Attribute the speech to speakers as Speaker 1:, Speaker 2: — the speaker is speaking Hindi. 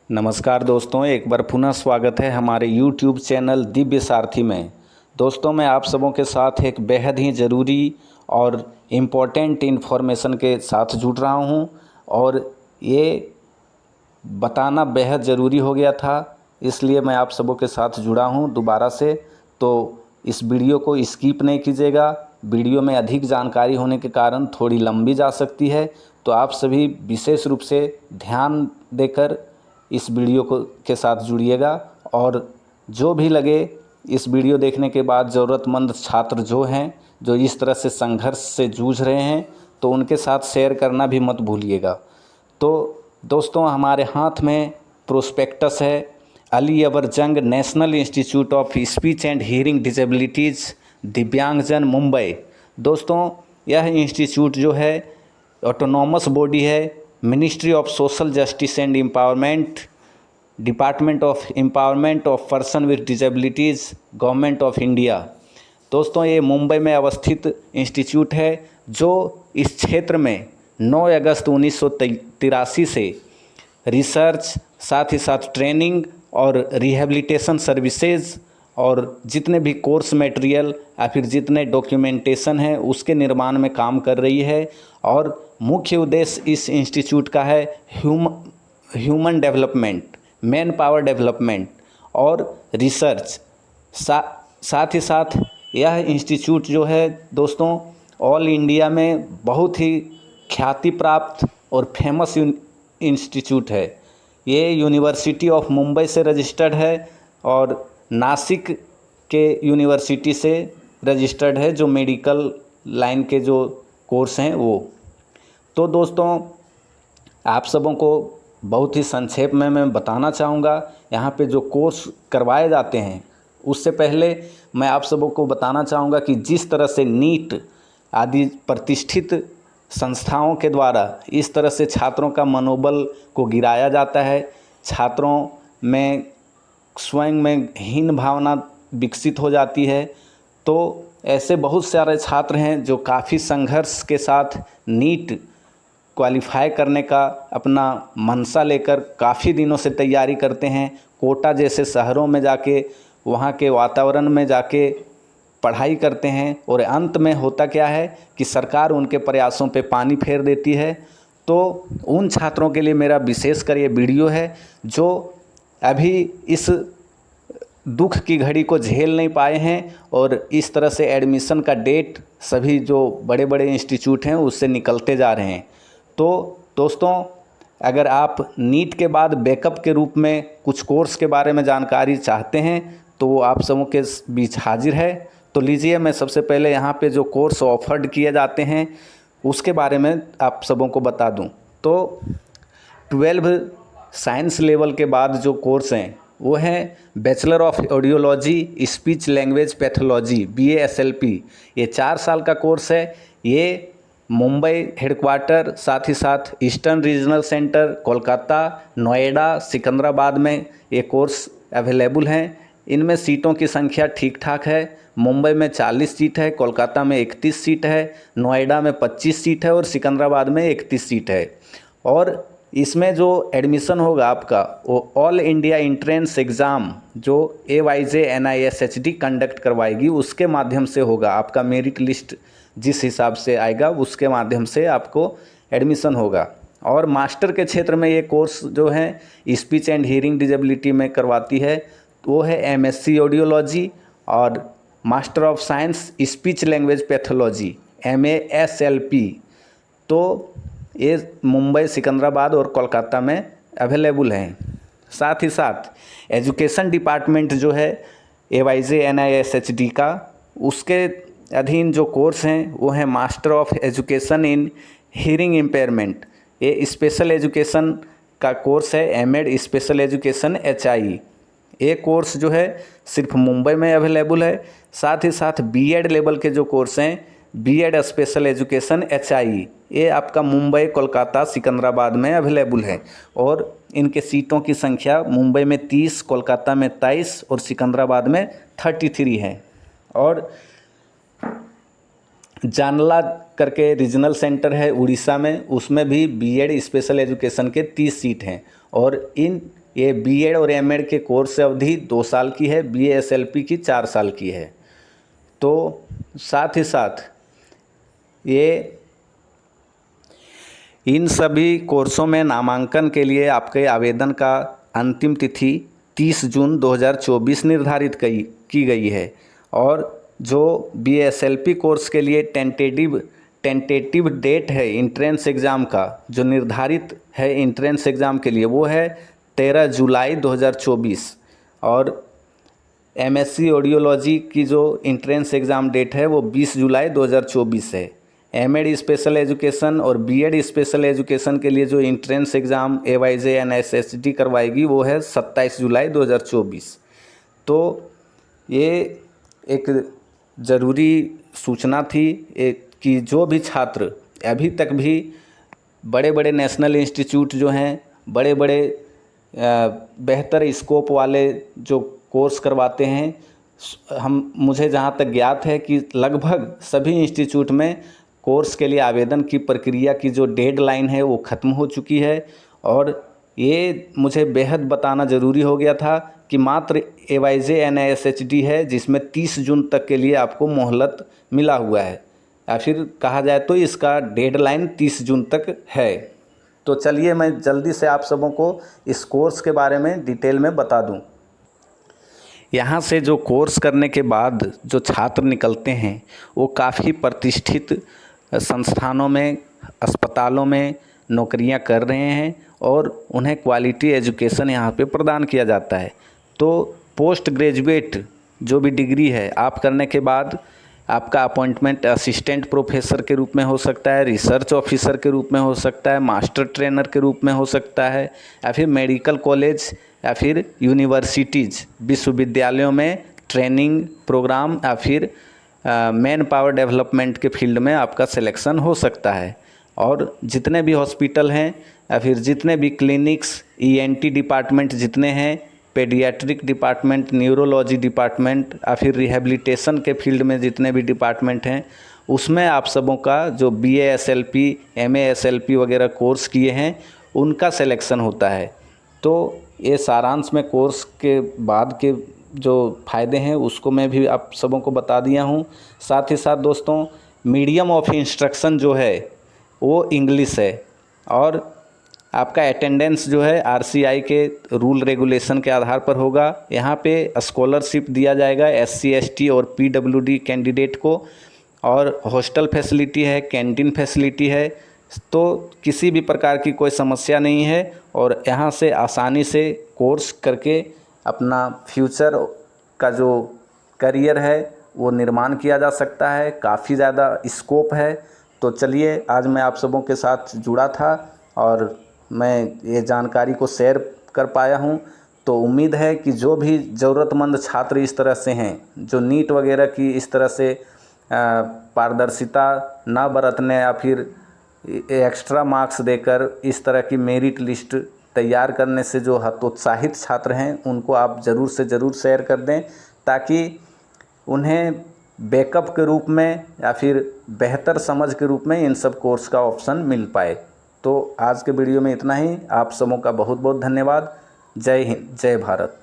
Speaker 1: नमस्कार दोस्तों, एक बार पुनः स्वागत है हमारे YouTube चैनल दिव्य सारथी में। दोस्तों, मैं आप सबों के साथ एक बेहद ही ज़रूरी और इम्पोर्टेंट इन्फॉर्मेशन के साथ जुड़ रहा हूं और ये बताना बेहद ज़रूरी हो गया था, इसलिए मैं आप सबों के साथ जुड़ा हूं दोबारा से। तो इस वीडियो को स्किप नहीं कीजिएगा। वीडियो में अधिक जानकारी होने के कारण थोड़ी लंबी जा सकती है, तो आप सभी विशेष रूप से ध्यान देकर इस वीडियो को के साथ जुड़िएगा। और जो भी लगे इस वीडियो देखने के बाद ज़रूरतमंद छात्र जो हैं, जो इस तरह से संघर्ष से जूझ रहे हैं, तो उनके साथ शेयर करना भी मत भूलिएगा। तो दोस्तों, हमारे हाथ में प्रोस्पेक्टस है अली अकबर जंग national institute of speech and hearing disabilities दिव्यांगजन मुंबई। दोस्तों, यह इंस्टीट्यूट जो है ऑटोनॉमस बॉडी है, ministry of social justice and empowerment, department of empowerment of person with disabilities, government of India. दोस्तों, ये मुंबई में अवस्थित इंस्टीट्यूट है जो इस क्षेत्र में 9 अगस्त 1983 से रिसर्च, साथ ही साथ ट्रेनिंग और रिहेबिलिटेशन सर्विसेज और जितने भी कोर्स मटेरियल या फिर जितने डॉक्यूमेंटेशन है उसके निर्माण में काम कर रही है। और मुख्य उद्देश्य इस इंस्टीट्यूट का है human development, man power development और रिसर्च। साथ ही साथ यह इंस्टीट्यूट जो है दोस्तों, ऑल इंडिया में बहुत ही ख्याति प्राप्त और फेमस इंस्टीट्यूट है। ये यूनिवर्सिटी ऑफ मुंबई से रजिस्टर्ड है और नासिक के यूनिवर्सिटी से रजिस्टर्ड है, जो मेडिकल लाइन के जो कोर्स हैं वो। तो दोस्तों, आप सबों को बहुत ही संक्षेप में मैं बताना चाहूँगा यहाँ पे जो कोर्स करवाए जाते हैं। उससे पहले मैं आप सबों को बताना चाहूँगा कि जिस तरह से नीट आदि प्रतिष्ठित संस्थाओं के द्वारा इस तरह से छात्रों का मनोबल को गिराया जाता है, छात्रों में स्वयं में हीन भावना विकसित हो जाती है। तो ऐसे बहुत सारे छात्र हैं जो काफ़ी संघर्ष के साथ नीट क्वालिफाई करने का अपना मनसा लेकर काफ़ी दिनों से तैयारी करते हैं। कोटा जैसे शहरों में जाके, वहाँ के वातावरण में जाके पढ़ाई करते हैं और अंत में होता क्या है कि सरकार उनके प्रयासों पे पानी फेर देती है। तो उन छात्रों के लिए मेरा विशेषकर ये वीडियो है जो अभी इस दुख की घड़ी को झेल नहीं पाए हैं और इस तरह से एडमिशन का डेट सभी जो बड़े बड़े इंस्टीट्यूट हैं उससे निकलते जा रहे हैं। तो दोस्तों, अगर आप नीट के बाद बैकअप के रूप में कुछ कोर्स के बारे में जानकारी चाहते हैं तो वो आप सबों के बीच हाजिर है। तो लीजिए, मैं सबसे पहले यहाँ पे जो कोर्स ऑफर्ड किए जाते हैं उसके बारे में आप सबों को बता दूँ। तो 12 साइंस लेवल के बाद जो कोर्स हैं वो हैं bachelor of audiology speech language pathology BASLP। ये 4 साल का कोर्स है। ये मुंबई हेडक्वार्टर, साथ ही साथ eastern regional centre, Kolkata, Noida, Secunderabad में ये कोर्स अवेलेबल हैं। इनमें सीटों की संख्या ठीक ठाक है। मुंबई में 40 सीट है, कोलकाता में 31 सीट है, नोएडा में 25 सीट है और सिकंदराबाद में 31 सीट है। और इसमें जो एडमिशन होगा आपका वो ऑल इंडिया एंट्रेंस एग्ज़ाम जो AYJ NISHD कंडक्ट करवाएगी उसके माध्यम से होगा। आपका मेरिट लिस्ट जिस हिसाब से आएगा उसके माध्यम से आपको एडमिशन होगा। और मास्टर के क्षेत्र में ये कोर्स जो है स्पीच एंड हियरिंग डिसेबिलिटी में करवाती है, वो है MSc ऑडियोलॉजी और master of science speech language pathology MASLP। तो ये मुंबई, सिकंदराबाद और कोलकाता में अवेलेबल हैं। साथ ही साथ एजुकेशन डिपार्टमेंट जो है AYJ NISHD का, उसके अधीन जो कोर्स हैं वो है master of education in hearing impairment. ये स्पेशल एजुकेशन का कोर्स है, MEd स्पेशल एजुकेशन HI। ये कोर्स जो है सिर्फ मुंबई में अवेलेबल है। साथ ही साथ BEd लेवल के जो कोर्स हैं BEd स्पेशल एजुकेशन HI, ये आपका मुंबई, कोलकाता, सिकंदराबाद में अवेलेबल है। और इनके सीटों की संख्या मुंबई में 30, कोलकाता में 23 और सिकंदराबाद में 33 है। और जानला करके रीजनल सेंटर है उड़ीसा में, उसमें भी BEd स्पेशल एजुकेशन के 30 सीट हैं। और इन ये बीएड और एमएड के कोर्स अवधि 2 साल की है, बीएएसएलपी की 4 साल की है। तो साथ ही साथ ये इन सभी कोर्सों में नामांकन के लिए आपके आवेदन का अंतिम तिथि 30 जून 2024 निर्धारित की गई है। और जो बीएसएलपी कोर्स के लिए टेंटेटिव डेट है इंट्रेंस एग्ज़ाम का, जो निर्धारित है इंट्रेंस एग्ज़ाम के लिए, वो है 13 जुलाई 2024। और एमएससी ऑडियोलॉजी की जो इंट्रेंस एग्ज़ाम डेट है वो 20 जुलाई 2024 है। एमएड स्पेशल एजुकेशन और बीएड स्पेशल एजुकेशन के लिए जो इंट्रेंस एग्ज़ाम एवाईजे एंड एसएसटी करवाएगी वो है 27 जुलाई 2024। तो ये एक ज़रूरी सूचना थी कि जो भी छात्र अभी तक भी बड़े बड़े नेशनल इंस्टीट्यूट जो हैं, बड़े बड़े बेहतर स्कोप वाले जो कोर्स करवाते हैं, मुझे जहाँ तक ज्ञात है कि लगभग सभी इंस्टीट्यूट में कोर्स के लिए आवेदन की प्रक्रिया की जो डेडलाइन है वो ख़त्म हो चुकी है। और ये मुझे बेहद बताना ज़रूरी हो गया था कि मात्र एवाईजे एनआईएसएचडी है जिसमें 30 जून तक के लिए आपको मोहलत मिला हुआ है, या फिर कहा जाए तो इसका डेडलाइन 30 जून तक है। तो चलिए मैं जल्दी से आप सबों को इस कोर्स के बारे में डिटेल में बता दूं। यहाँ से जो कोर्स करने के बाद जो छात्र निकलते हैं वो काफ़ी प्रतिष्ठित संस्थानों में, अस्पतालों में नौकरियाँ कर रहे हैं और उन्हें क्वालिटी एजुकेशन यहाँ पे प्रदान किया जाता है। तो पोस्ट ग्रेजुएट जो भी डिग्री है आप करने के बाद आपका अपॉइंटमेंट असिस्टेंट प्रोफेसर के रूप में हो सकता है, रिसर्च ऑफिसर के रूप में हो सकता है, मास्टर ट्रेनर के रूप में हो सकता है, या फिर मेडिकल कॉलेज या फिर यूनिवर्सिटीज़ विश्वविद्यालयों में ट्रेनिंग प्रोग्राम या फिर मैन पावर डेवलपमेंट के फील्ड में आपका सिलेक्शन हो सकता है। और जितने भी हॉस्पिटल हैं या फिर जितने भी क्लिनिक्स, ईएनटी डिपार्टमेंट जितने हैं, पेडियाट्रिक डिपार्टमेंट, न्यूरोलॉजी डिपार्टमेंट या फिर रिहेबिलिटेशन के फील्ड में जितने भी डिपार्टमेंट हैं, उसमें आप सबों का जो बीएएसएलपी, एमएएसएलपी वगैरह कोर्स किए हैं उनका सिलेक्शन होता है। तो ये सारांश में कोर्स के बाद के जो फ़ायदे हैं उसको मैं भी आप सबों को बता दिया हूँ। साथ ही साथ दोस्तों, मीडियम ऑफ इंस्ट्रक्शन जो है वो इंग्लिश है और आपका अटेंडेंस जो है आरसीआई के रूल रेगुलेशन के आधार पर होगा। यहाँ पे स्कॉलरशिप दिया जाएगा एससी, एसटी और पीडब्ल्यूडी कैंडिडेट को, और हॉस्टल फैसिलिटी है, कैंटीन फैसिलिटी है। तो किसी भी प्रकार की कोई समस्या नहीं है और यहाँ से आसानी से कोर्स करके अपना फ्यूचर का जो करियर है वो निर्माण किया जा सकता है। काफ़ी ज़्यादा स्कोप है। तो चलिए, आज मैं आप सबों के साथ जुड़ा था और मैं ये जानकारी को शेयर कर पाया हूँ। तो उम्मीद है कि जो भी ज़रूरतमंद छात्र इस तरह से हैं, जो नीट वगैरह की इस तरह से पारदर्शिता ना बरतने या फिर एक्स्ट्रा मार्क्स देकर इस तरह की मेरिट लिस्ट तैयार करने से जो हतोत्साहित छात्र हैं उनको आप ज़रूर से ज़रूर शेयर कर दें, ताकि उन्हें बैकअप के रूप में या फिर बेहतर समझ के रूप में इन सब कोर्स का ऑप्शन मिल पाए। तो आज के वीडियो में इतना ही। आप सबों का बहुत बहुत धन्यवाद। जय हिंद, जय भारत।